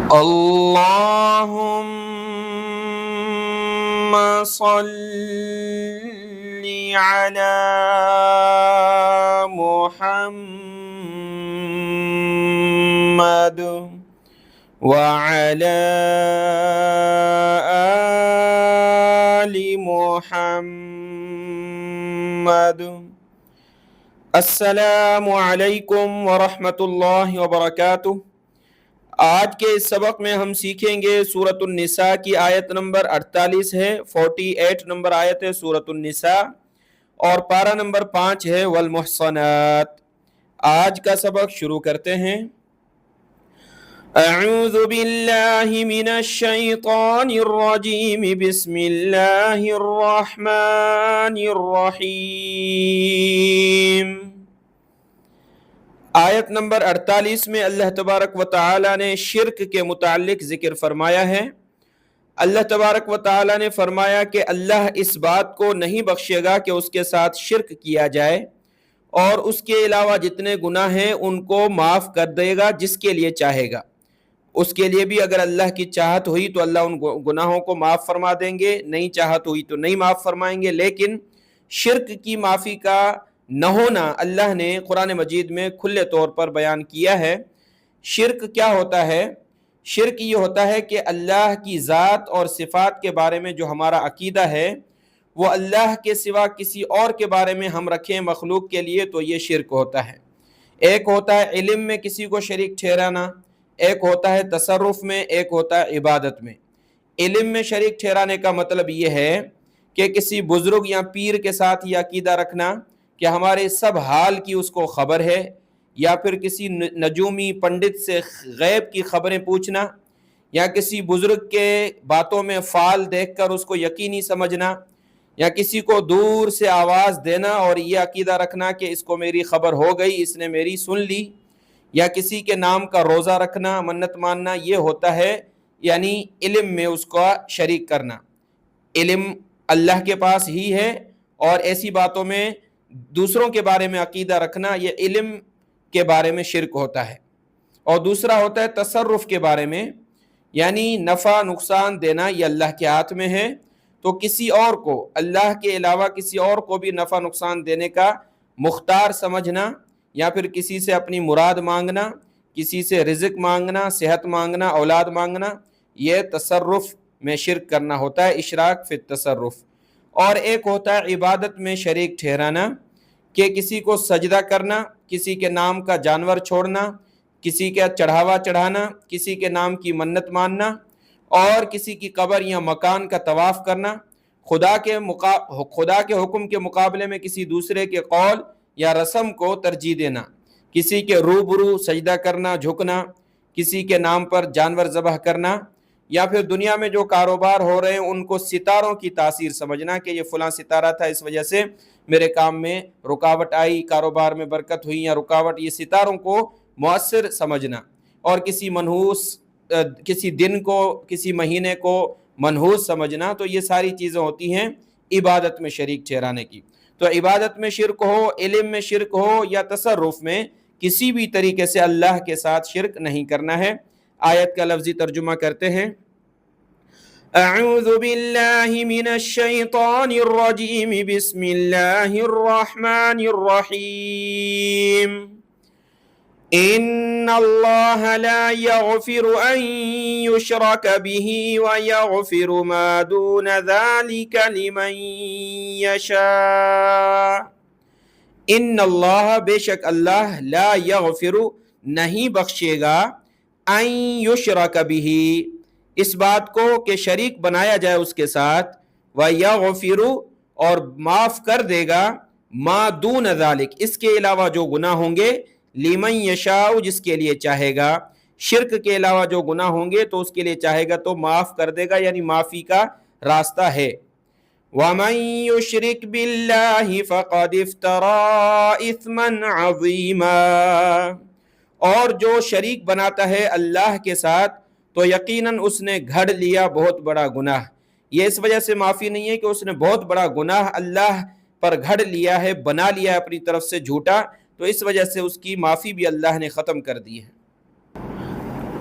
اللهم صل على محمد وعلى آل محمد۔ السلام علیکم ورحمۃ اللہ وبرکاتہ۔ آج کے اس سبق میں ہم سیکھیں گے سورۃ النساء کی آیت نمبر 48 ہے، 48 نمبر آیت ہے سورۃ النساء، اور پارہ نمبر 5 ہے والمحصنات۔ آج کا سبق شروع کرتے ہیں۔ اعوذ باللہ من الشیطان الرجیم، بسم اللہ الرحمن الرحیم۔ آیت نمبر 48 میں اللہ تبارک و تعالی نے شرک کے متعلق ذکر فرمایا ہے۔ اللہ تبارک و تعالی نے فرمایا کہ اللہ اس بات کو نہیں بخشے گا کہ اس کے ساتھ شرک کیا جائے، اور اس کے علاوہ جتنے گناہ ہیں ان کو معاف کر دے گا جس کے لیے چاہے گا۔ اس کے لیے بھی اگر اللہ کی چاہت ہوئی تو اللہ ان گناہوں کو معاف فرما دیں گے، نہیں چاہت ہوئی تو نہیں معاف فرمائیں گے۔ لیکن شرک کی معافی کا نہ ہونا اللہ نے قرآن مجید میں کھلے طور پر بیان کیا ہے۔ شرک کیا ہوتا ہے؟ شرک یہ ہوتا ہے کہ اللہ کی ذات اور صفات کے بارے میں جو ہمارا عقیدہ ہے وہ اللہ کے سوا کسی اور کے بارے میں ہم رکھیں مخلوق کے لیے، تو یہ شرک ہوتا ہے۔ ایک ہوتا ہے علم میں کسی کو شریک ٹھہرانا، ایک ہوتا ہے تصرف میں، ایک ہوتا ہے عبادت میں۔ علم میں شریک ٹھہرانے کا مطلب یہ ہے کہ کسی بزرگ یا پیر کے ساتھ یہ عقیدہ رکھنا کہ ہمارے سب حال کی اس کو خبر ہے، یا پھر کسی نجومی پنڈت سے غیب کی خبریں پوچھنا، یا کسی بزرگ کے باتوں میں فال دیکھ کر اس کو یقینی سمجھنا، یا کسی کو دور سے آواز دینا اور یہ عقیدہ رکھنا کہ اس کو میری خبر ہو گئی، اس نے میری سن لی، یا کسی کے نام کا روزہ رکھنا، منت ماننا، یہ ہوتا ہے یعنی علم میں اس کا شریک کرنا۔ علم اللہ کے پاس ہی ہے، اور ایسی باتوں میں دوسروں کے بارے میں عقیدہ رکھنا یہ علم کے بارے میں شرک ہوتا ہے۔ اور دوسرا ہوتا ہے تصرف کے بارے میں، یعنی نفع نقصان دینا یہ اللہ کے ہاتھ میں ہے، تو کسی اور کو، اللہ کے علاوہ کسی اور کو بھی نفع نقصان دینے کا مختار سمجھنا، یا پھر کسی سے اپنی مراد مانگنا، کسی سے رزق مانگنا، صحت مانگنا، اولاد مانگنا، یہ تصرف میں شرک کرنا ہوتا ہے، اشراک فی التصرف۔ اور ایک ہوتا ہے عبادت میں شریک ٹھہرانا، کہ کسی کو سجدہ کرنا، کسی کے نام کا جانور چھوڑنا، کسی کا چڑھاوا چڑھانا، کسی کے نام کی منت ماننا، اور کسی کی قبر یا مکان کا طواف کرنا، خدا کے حکم کے مقابلے میں کسی دوسرے کے قول یا رسم کو ترجیح دینا، کسی کے روبرو سجدہ کرنا، جھکنا، کسی کے نام پر جانور ذبح کرنا، یا پھر دنیا میں جو کاروبار ہو رہے ہیں ان کو ستاروں کی تاثیر سمجھنا کہ یہ فلاں ستارہ تھا، اس وجہ سے میرے کام میں رکاوٹ آئی، کاروبار میں برکت ہوئی یا رکاوٹ، یہ ستاروں کو مؤثر سمجھنا۔ اور کسی منحوس کسی دن کو، کسی مہینے کو منحوس سمجھنا، تو یہ ساری چیزیں ہوتی ہیں عبادت میں شریک ٹھہرانے کی۔ تو عبادت میں شرک ہو، علم میں شرک ہو، یا تصرف میں، کسی بھی طریقے سے اللہ کے ساتھ شرک نہیں کرنا ہے۔ آیت کا لفظی ترجمہ کرتے ہیں۔ اعوذ باللہ من الشیطان الرجیم، بسم اللہ الرحمن الرحیم۔ ان اللہ لا یغفر ان یشرک به ویغفر ما دون ذلك لمن یشاء۔ ان اللہ، بے شک اللہ، لا یغفر، نہیں بخشے گا، ان یشرک به، اس بات کو کہ شریک بنایا جائے اس کے ساتھ، ویغفر، اور معاف کر دے گا، ما دون ذلک، اس کے علاوہ جو گناہ ہوں گے، لمن یشاء، جس کے لیے چاہے گا۔ شرک کے علاوہ جو گناہ ہوں گے تو اس کے لیے چاہے گا تو معاف کر دے گا، یعنی معافی کا راستہ ہے۔ وَمَن يُشْرِكْ بِاللَّهِ فَقَدِ افْتَرَى إِثْمًا عَظِيمًا، اور جو شریک بناتا ہے اللہ کے ساتھ تو یقیناً اس نے گھڑ لیا بہت بڑا گناہ۔ یہ اس وجہ سے معافی نہیں ہے کہ اس نے بہت بڑا گناہ اللہ پر گھڑ لیا ہے، بنا لیا ہے اپنی طرف سے جھوٹا، تو اس وجہ سے اس کی معافی بھی اللہ نے ختم کر دی ہے۔